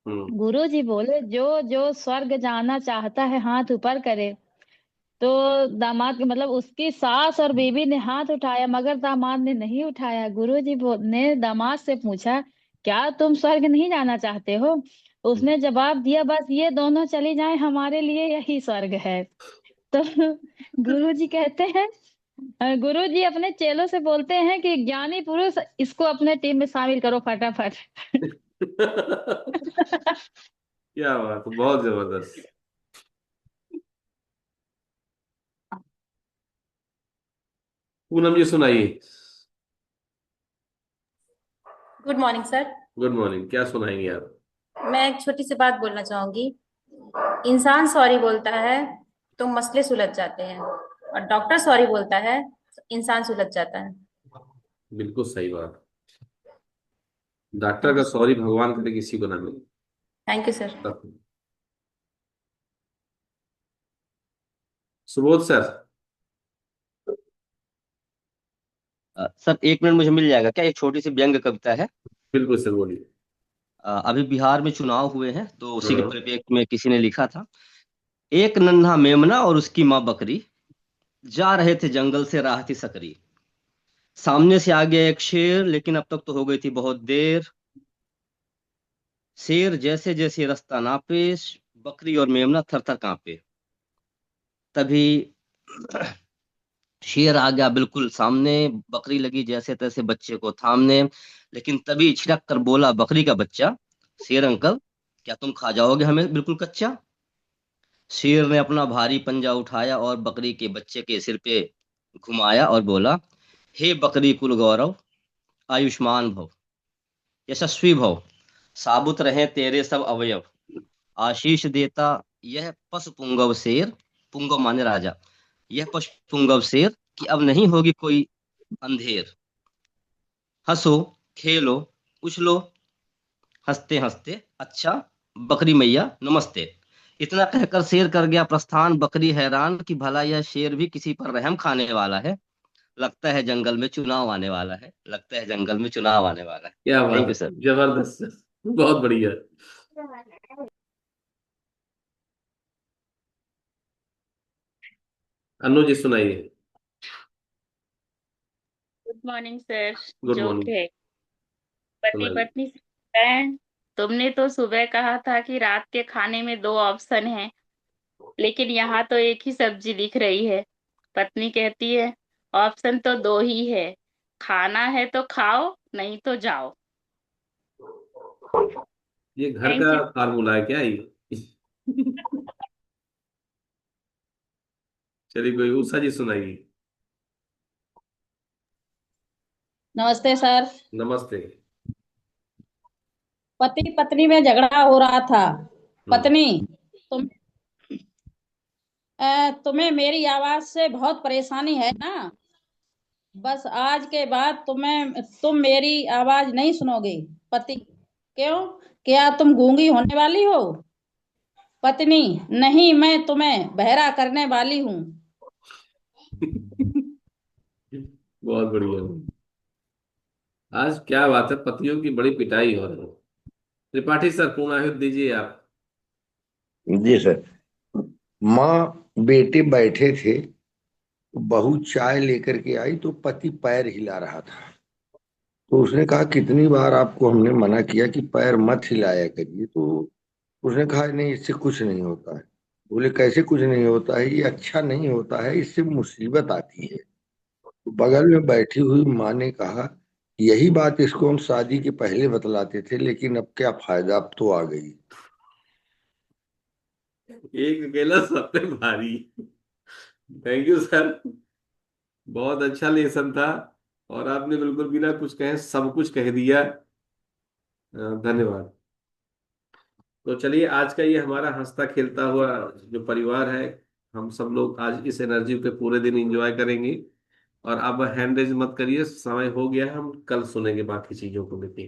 हम्म। गुरुजी बोले जो जो स्वर्ग जाना चाहता है हाथ ऊपर करे। तो दामाद के मतलब उसकी सास और बीवी ने हाथ उठाया मगर दामाद ने नहीं उठाया। ने दामाद से पूछा क्या तुम स्वर्ग नहीं जाना चाहते हो। उसने जवाब दिया बस ये दोनों चली जाएं हमारे लिए यही स्वर्ग है। तो गुरुजी कहते हैं गुरुजी अपने चेलों से बोलते हैं कि ज्ञानी पुरुष इसको अपने टीम में शामिल करो फटाफट। क्या बात, बहुत जबरदस्त। पूनम जी सुनाइए। Good morning sir. Good morning, क्या सुनाएंगे आप? मैं एक छोटी सी बात बोलना चाहूंगी। इंसान सॉरी बोलता है तो मसले सुलझ जाते हैं, और डॉक्टर सॉरी बोलता है तो इंसान सुलझ जाता है। बिल्कुल सही बात। डॉक्टर थैंक का यू। सॉरी भगवान करे किसी को ना मिले। Thank you sir. Subodh sir. Sir एक मिनट मुझे मिल जाएगा क्या, एक छोटी सी व्यंग्य कविता है। बिल्कुल सर, बोलिए। अभी बिहार में चुनाव हुए हैं तो उसी के हाँ। परिप्रेक्ष्य में किसी ने लिखा था। एक नन्हा मेमना और उसकी माँ बकरी जा रहे थे जंगल से, राह थी सकरी। सामने से आ गया एक शेर लेकिन अब तक तो हो गई थी बहुत देर। शेर जैसे जैसे रास्ता नापे, बकरी और मेमना थर थर कांपे। तभी शेर आ गया बिल्कुल सामने, बकरी लगी जैसे तैसे बच्चे को थामने। लेकिन तभी छिड़क कर बोला बकरी का बच्चा, शेर अंकल क्या तुम खा जाओगे हमें बिल्कुल कच्चा। शेर ने अपना भारी पंजा उठाया और बकरी के बच्चे के सिर पे घुमाया और बोला, हे बकरी कुल गौरव, आयुष्मान भव, यशस्वी भव, साबुत रहे तेरे सब अवयव। आशीष देता यह पशु पुंगव शेर, पुंगव माने राजा, यह पशु पुंगव शेर कि अब नहीं होगी कोई अंधेर। हंसो खेलो उछलो हंसते हंसते, अच्छा बकरी मैया नमस्ते। इतना कहकर शेर कर गया प्रस्थान। बकरी हैरान कि भला यह शेर भी किसी पर रहम खाने वाला है। लगता है जंगल में चुनाव आने वाला है, लगता है जंगल में चुनाव आने वाला है। क्या बात थैंक है, यू सर। जबरदस्त सर, बहुत बढ़िया। अनु जी सुनाइए। Good morning sir. Good joke morning, है, पति सुनाइए। पत्नी से मिलता है तुमने तो सुबह कहा था कि रात के खाने में 2 ऑप्शन हैं, लेकिन यहाँ तो एक ही सब्जी दिख रही है। पत्नी कहती है ऑप्शन तो 2 ही है, खाना है तो खाओ, नहीं तो जाओ। ये घर थैंक का यू। फार्मूला है क्या ये? चलिए, कोई उषा जी सुनाइए। नमस्ते सर। नमस्ते। पति पत्नी में झगड़ा हो रहा था। पत्नी, तुम तुम्हें मेरी आवाज से बहुत परेशानी है ना? बस आज के बाद तुम मेरी आवाज नहीं सुनोगे। पति, क्यों? क्या तुम गूंगी होने वाली हो? पत्नी, नहीं, मैं तुम्हें बहरा करने वाली हूँ। बहुत बढ़िया। आज क्या बात है, पतियों की बड़ी पिटाई हो रही है। त्रिपाठी सर, पूर्णाहुति दीजिए आप। जी सर। माँ बेटे बैठे थे, बहू चाय लेकर के आई तो पति पैर हिला रहा था। तो उसने कहा कितनी बार आपको हमने मना किया कि पैर मत हिलाया करिए। तो उसने कहा नहीं, इससे कुछ नहीं होता है। बोले कैसे कुछ नहीं होता है? ये अच्छा नहीं होता है, इससे मुसीबत आती है। तो बगल में बैठी हुई माँ ने कहा यही बात इसको हम शादी के पहले बतलाते थे, लेकिन अब क्या फायदा, अब तो आ गई। एक अकेला सब पे भारी। थैंक यू सर, बहुत अच्छा लेसन था और आपने बिल्कुल बिना कुछ कहे सब कुछ कह दिया। धन्यवाद। तो चलिए, आज का ये हमारा हंसता खेलता हुआ जो परिवार है, हम सब लोग आज इस एनर्जी पे पूरे दिन एंजॉय करेंगे। और अब हैंड रेज मत करिए, समय हो गया है, हम कल सुनेंगे बाकी चीजों को लेके।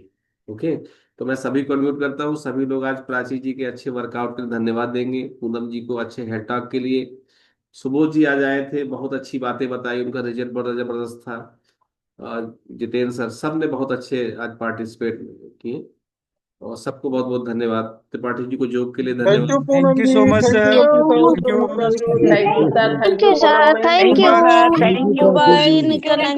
ओके। तो मैं सभी को अनम्यूट करता हूँ। सभी लोग आज प्राची जी के अच्छे वर्कआउट के लिए धन्यवाद देंगे, पूनम जी को अच्छे हेड टॉक के लिए, सुबोध जी आज आए थे, बहुत अच्छी बातें बताई, उनका रिजल्ट बड़ा जबरदस्त था। और जितेंद्र सर, सब ने बहुत अच्छे आज पार्टिसिपेट किए और सबको बहुत बहुत धन्यवाद। त्रिपाठी जी को जोग के लिए थैंक यू धन्यवाद। पूनम थैंक यू जी, so much thank sir. You thank you. Thank you sir, thank you sir, thank thank you. You sir, thank you. Bye, निकलना है।